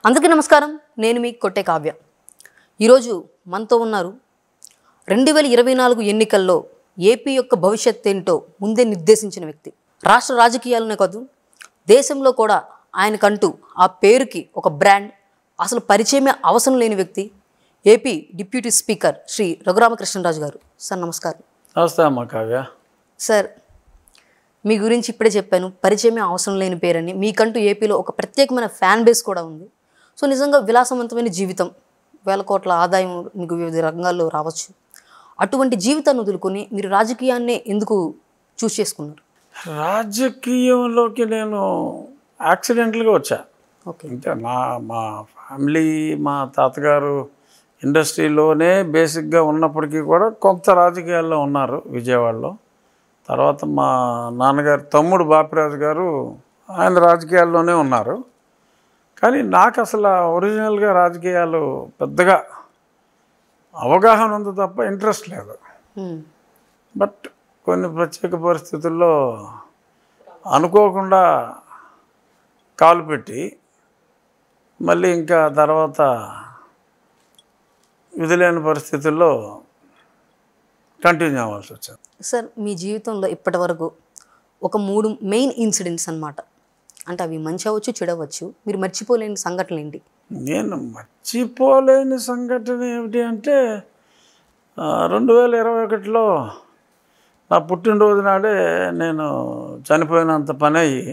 అందరికీ నమస్కారం. నేను మీ కొట్టే కావ్య. ఈరోజు మనతో ఉన్నారు 2024 ఎన్నికల్లో ఏపీ యొక్క భవిష్యత్ ఏంటో ముందే నిర్దేశించిన వ్యక్తి. రాష్ట్ర రాజకీయాలనే కాదు, దేశంలో కూడా ఆయనకంటూ ఆ పేరుకి ఒక బ్రాండ్, అసలు పరిచయమే అవసరం లేని వ్యక్తి, AP deputy speaker Shri Raghuramakrishnaraju గారు. సార్ నమస్కారం. నమస్తే అమ్మ కావ్య. సార్, మీ గురించి ఇప్పుడే చెప్పాను, పరిచయమే అవసరం లేని పేరని. మీకంటూ ఏపీలో ఒక ప్రత్యేకమైన ఫ్యాన్ బేస్ కూడా ఉంది. సో నిజంగా విలాసవంతమైన జీవితం, వేల కోట్ల ఆదాయం మీకు వివిధ రంగాల్లో రావచ్చు. అటువంటి జీవితాన్ని వదులుకొని మీరు రాజకీయాన్నే ఎందుకు చూస్ చేసుకున్నారు? రాజకీయంలోకి నేను యాక్సిడెంటల్గా వచ్చా. ఓకే. అంటే మా ఫ్యామిలీ, మా తాతగారు ఇండస్ట్రీలోనే బేసిక్గా ఉన్నప్పటికీ కూడా కొంత రాజకీయాల్లో ఉన్నారు విజయవాడలో. తర్వాత మా నాన్నగారు తమ్ముడు బాపిరాజు గారు, ఆయన రాజకీయాల్లోనే ఉన్నారు. కానీ నాకు అసలు ఒరిజినల్గా రాజకీయాలు పెద్దగా అవగాహన ఉంది తప్ప ఇంట్రెస్ట్ లేదు. బట్ కొన్ని ప్రత్యేక పరిస్థితుల్లో అనుకోకుండా కాలు పెట్టి మళ్ళీ ఇంకా తర్వాత విధులేని పరిస్థితుల్లో కంటిన్యూ అవ్వాల్సి వచ్చింది. సార్, మీ జీవితంలో ఇప్పటి వరకు ఒక 3 మెయిన్ ఇన్సిడెంట్స్ అన్నమాట, అంటే అవి మంచి అవ్వచ్చు, చెడవచ్చు, మీరు మర్చిపోలేని సంఘటనలు ఏంటి? నేను మర్చిపోలేని సంఘటన ఏమిటి అంటే 2021లో నా పుట్టినరోజు నాడే నేను చనిపోయినంత పని అయ్యి,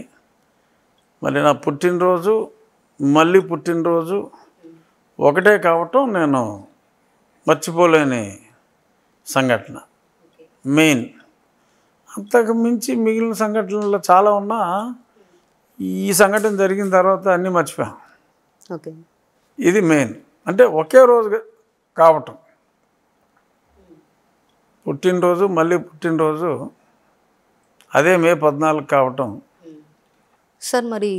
మరి నా పుట్టినరోజు మళ్ళీ పుట్టినరోజు ఒకటే కావటం నేను మర్చిపోలేని సంఘటన మెయిన్. అంతకు మించి మిగిలిన సంఘటనలు చాలా ఉన్నా ఈ సంఘటన జరిగిన తర్వాత అన్నీ మర్చిపోయాం. ఓకే. ఇది మెయిన్. అంటే ఒకే రోజు కావటం, పుట్టినరోజు మళ్ళీ పుట్టినరోజు అదే మే 14 కావటం. సార్, మరి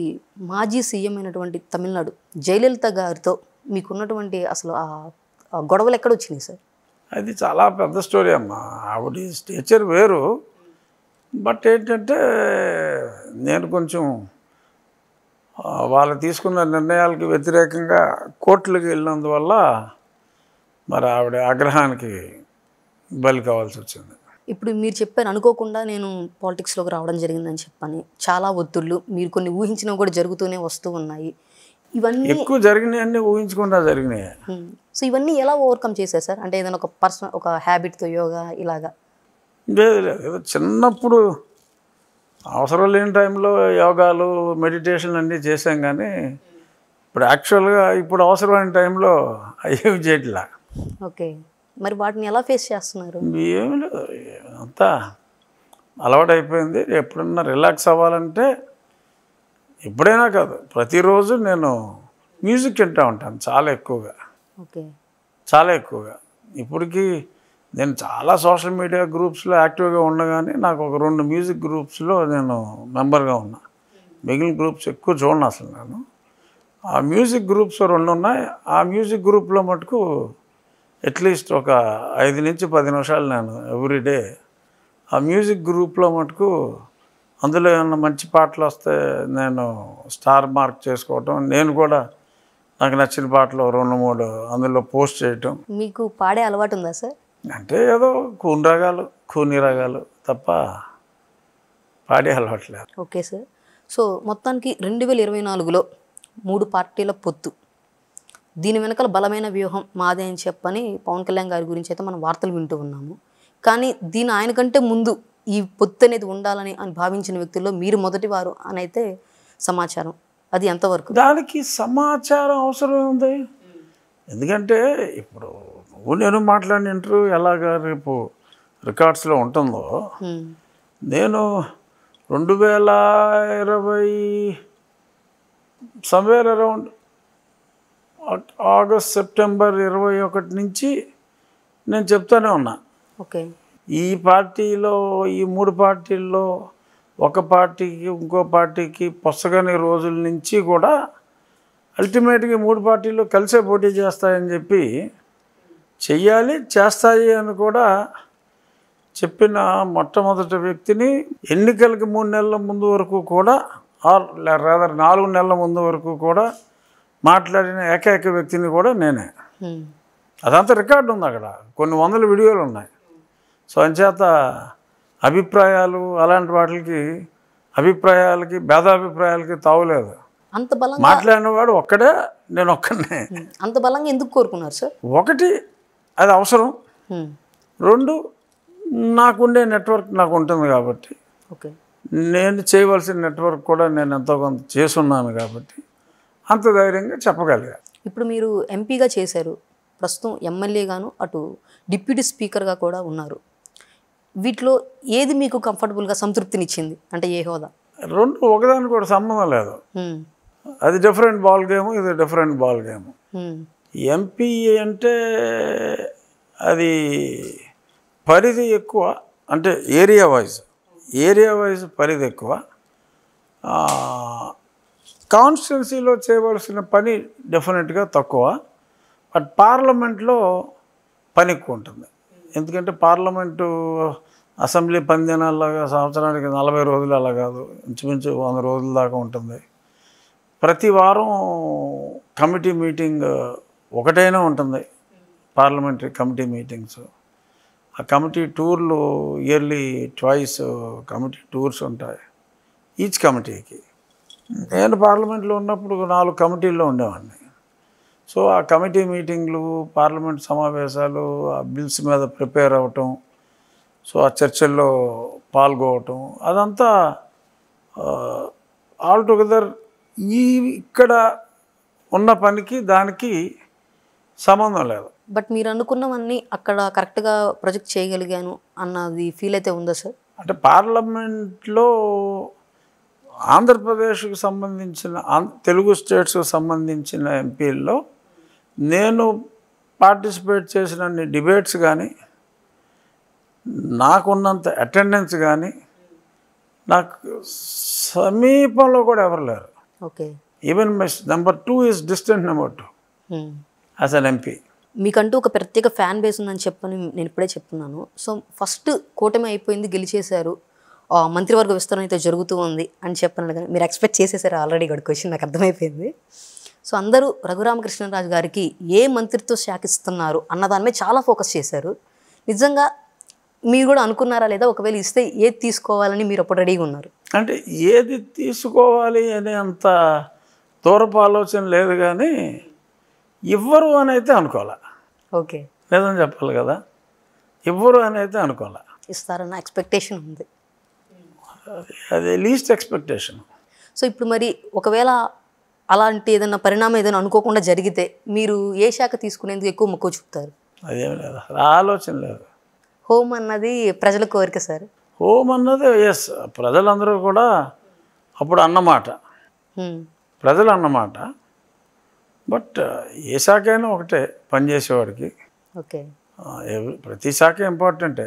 మాజీ సీఎం అయినటువంటి తమిళనాడు జయలలిత గారితో మీకున్నటువంటి అసలు ఆ గొడవలు ఎక్కడ వచ్చినాయి సార్? అది చాలా పెద్ద స్టోరీ అమ్మ. ఆవిడ స్టేచర్ వేరు. బట్ ఏంటంటే నేను కొంచెం వాళ్ళు తీసుకున్న నిర్ణయాలకి వ్యతిరేకంగా కోర్టులకు వెళ్ళినందువల్ల మరి ఆవిడ ఆగ్రహానికి బలి కావాల్సి వచ్చింది. ఇప్పుడు మీరు చెప్పారు, అనుకోకుండా నేను పాలిటిక్స్లోకి రావడం జరిగిందని చెప్పని, చాలా ఒత్తిళ్ళు, మీరు కొన్ని ఊహించినవి కూడా జరుగుతూనే వస్తూ ఉన్నాయి. ఇవన్నీ ఎక్కువ జరిగినాయన్నీ ఊహించకుండా జరిగినాయి. సో ఇవన్నీ ఎలా ఓవర్కమ్ చేశారు సార్? అంటే ఏదైనా ఒక పర్సనల్ ఒక హ్యాబిట్తో యోగా ఇలాగా? లేదు లేదు, ఏదో చిన్నప్పుడు అవసరం లేని టైంలో యోగాలు, మెడిటేషన్ అన్నీ చేసాం. కానీ ఇప్పుడు యాక్చువల్గా ఇప్పుడు అవసరమైన టైంలో అయ్యేవి చేయట్లా. ఓకే. మరి వాటిని ఎలా ఫేస్ చేస్తున్నారు? ఏమి లేదు, అంతా అలవాటు అయిపోయింది. ఎప్పుడన్నా రిలాక్స్ అవ్వాలంటే, ఎప్పుడైనా కాదు ప్రతిరోజు నేను మ్యూజిక్ వింటూ ఉంటాను చాలా ఎక్కువగా. ఓకే. చాలా ఎక్కువగా. ఇప్పటికీ నేను చాలా సోషల్ మీడియా గ్రూప్స్లో యాక్టివ్గా ఉండగానే నాకు ఒక 2 మ్యూజిక్ గ్రూప్స్లో నేను మెంబర్గా ఉన్నా. మిగిలిన గ్రూప్స్ ఎక్కువ చూడను అసలు నేను. ఆ మ్యూజిక్ గ్రూప్స్ 2 ఉన్నాయి. ఆ మ్యూజిక్ గ్రూప్లో మటుకు అట్లీస్ట్ ఒక 5 నుంచి 10 నిమిషాలు నేను ఎవ్రీడే ఆ మ్యూజిక్ గ్రూప్లో మటుకు, అందులో ఏమన్నా మంచి పాటలు వస్తే నేను స్టార్ మార్క్ చేసుకోవటం, నేను కూడా నాకు నచ్చిన పాటలు 2-3 అందులో పోస్ట్ చేయటం. మీకు పాడే అలవాటు ఉందా సార్? అంటే ఏదో కూని రాగాలు తప్ప పాడే అలవాట్లేదు. Okay sir. సో మొత్తానికి 2024లో 3 పార్టీల పొత్తు, దీని వెనకాల బలమైన వ్యూహం మాదే అని చెప్పని పవన్ కళ్యాణ్ గారి గురించి అయితే మనం వార్తలు వింటూ ఉన్నాము. కానీ దీని ఆయనకంటే ముందు ఈ పొత్తు అనేది ఉండాలని భావించిన వ్యక్తుల్లో మీరు మొదటి వారు అని అయితే సమాచారం. అది ఎంతవరకు? దానికి సమాచారం అవసరం ఉంది. ఎందుకంటే ఇప్పుడు నేను మాట్లాడిన ఇంటర్వ్యూ ఎలాగా రేపు రికార్డ్స్లో ఉంటుందో, నేను 2020 సమ్వేర్ అరౌండ్ ఆగస్ట్ సెప్టెంబర్ 21 నుంచి నేను చెప్తానే ఉన్నా. ఓకే. ఈ పార్టీలో, ఈ 3 పార్టీల్లో ఒక పార్టీకి ఇంకో పార్టీకి పొసగని రోజుల నుంచి కూడా అల్టిమేట్గా 3 పార్టీలు కలిసే పోటీ చేస్తాయని చెప్పి, చెయ్యాలి చేస్తాయి అని కూడా చెప్పిన మొట్టమొదటి వ్యక్తిని. ఎన్నికలకి 3 నెలల ముందు వరకు కూడా, ఆర్ రాదర్ 4 నెలల ముందు వరకు కూడా మాట్లాడిన ఏకైక వ్యక్తిని కూడా నేనే. ఉమ్. అదంతా రికార్డు ఉంది అక్కడ, కొన్ని వందల వీడియోలు ఉన్నాయి. సో అంచేత అభిప్రాయాలు అలాంటి అభిప్రాయాలకి భేదాభిప్రాయాలకి తావులేదు. అంత బలంగా మాట్లాడినవాడు ఒక్కడే, నేను ఒక్కనే. అంత బలంగా ఎందుకు కోరుకున్నారు సార్? ఒకటి, అది అవసరం. ఉమ్. రెండు, నాకుండే నెట్వర్క్ నాకు ఉంటుంది కాబట్టి, ఓకే. నేను చేయవలసిన నెట్వర్క్ కూడా నేను ఎంతో కొంత చేసున్నాను కాబట్టి అంత ధైర్యంగా చెప్పగలిగా. ఇప్పుడు మీరు ఎంపీగా చేశారు, ప్రస్తుతం ఎమ్మెల్యేగాను, అటు డిప్యూటీ స్పీకర్గా కూడా ఉన్నారు. వీటిలో ఏది మీకు కంఫర్టబుల్గా సంతృప్తినిచ్చింది? అంటే ఏ హోదా? రెండు ఒకదానికి కూడా సంబంధం లేదు. ఉమ్. అది డిఫరెంట్ బాల్ గేమ్, ఇది డిఫరెంట్ బాల్ గేమ్. ఉమ్. ఎంపీ అంటే అది పరిధి ఎక్కువ, అంటే ఏరియా వైజ్ పరిధి ఎక్కువ. కాన్స్టిట్యున్సీలో చేయవలసిన పని డెఫినెట్గా తక్కువ. బట్ పార్లమెంట్లో పని ఎక్కువ ఉంటుంది. ఎందుకంటే పార్లమెంటు అసెంబ్లీ 10 దినాల్లాగా సంవత్సరానికి 40 రోజులు అలా కాదు, ఇంచుమించు 100 రోజుల దాకా ఉంటుంది. ప్రతి వారం కమిటీ మీటింగ్ ఒకటైనా ఉంటుంది, పార్లమెంటరీ కమిటీ మీటింగ్స్. ఆ కమిటీ టూర్లు ఇయర్లీ ట్వైస్ కమిటీ టూర్స్ ఉంటాయి ఈచ్ కమిటీకి. నేను పార్లమెంట్లో ఉన్నప్పుడు 4 కమిటీల్లో ఉండేవాడిని. సో ఆ కమిటీ మీటింగ్లు, పార్లమెంట్ సమావేశాలు, ఆ బిల్స్ మీద ప్రిపేర్ అవ్వటం, సో ఆ చర్చల్లో పాల్గొవటం, అదంతా ఆల్టుగెదర్ ఇక్కడ ఉన్న పనికి దానికి సంబంధం లేదు. బట్ మీరు అనుకున్నవన్నీ అక్కడ కరెక్ట్గా ప్రొజెక్ట్ చేయగలిగాను అన్నది ఫీల్ అయితే ఉందా సార్? అంటే పార్లమెంట్లో ఆంధ్రప్రదేశ్కు సంబంధించిన తెలుగు స్టేట్స్కు సంబంధించిన ఎంపీల్లో నేను పార్టిసిపేట్ చేసిన డిబేట్స్ కానీ, నాకున్నంత అటెండెన్స్ కానీ నాకు సమీపంలో కూడా ఎవరు లేరు. Okay. Even my number 2 is distant number 2 as an MP. మీకంటూ ఒక ప్రత్యేక ఫ్యాన్ బేస్ ఉందని చెప్పని నేను ఇప్పుడే చెప్తున్నాను. సో ఫస్ట్ కూటమి అయిపోయింది, గెలిచేశారు, మంత్రివర్గ విస్తరణ అయితే జరుగుతూ ఉంది అని చెప్పినాడు కానీ మీరు ఎక్స్పెక్ట్ చేసేసారు ఆల్రెడీ. ఇక్కడ క్వశ్చన్ నాకు అర్థమైపోయింది. సో అందరూ రఘురామకృష్ణరాజు గారికి ఏ మంత్రిత్వ శాఖ ఇస్తున్నారు అన్న దాని మీద చాలా ఫోకస్ చేశారు. నిజంగా మీరు కూడా అనుకున్నారా లేదా? ఒకవేళ ఇస్తే ఏది తీసుకోవాలని మీరు అప్పుడు రెడీగా ఉన్నారు? అంటే ఏది తీసుకోవాలి అనే అంత దూరపు ఆలోచన లేదు, కానీ ఇవ్వరు అని అయితే అనుకోలే. ఓకే. లేదని చెప్పాలి కదా, ఇవ్వరు అని అయితే అనుకోలే. ఇస్తారన్న ఎక్స్పెక్టేషన్ ఉంది. అది లీస్ట్ ఎక్స్పెక్టేషన్. సో ఇప్పుడు మరి ఒకవేళ అలాంటి ఏదైనా పరిణామం ఏదైనా అనుకోకుండా జరిగితే మీరు ఏ శాఖ తీసుకునేందుకు ఎక్కువ మక్కువ చూపుతారు? అదేం లేదు, ఆలోచన లేదు. హోమ్ అన్నది ప్రజల కోరిక సార్. హోమ్ అన్నది ఎస్, ప్రజలందరూ కూడా అప్పుడు అన్నమాట, ప్రజలు అన్నమాట. బట్ ఏ శాఖ అయినా ఒకటే పనిచేసేవాడికి. ఓకే. ప్రతి శాఖ ఇంపార్టెంటే.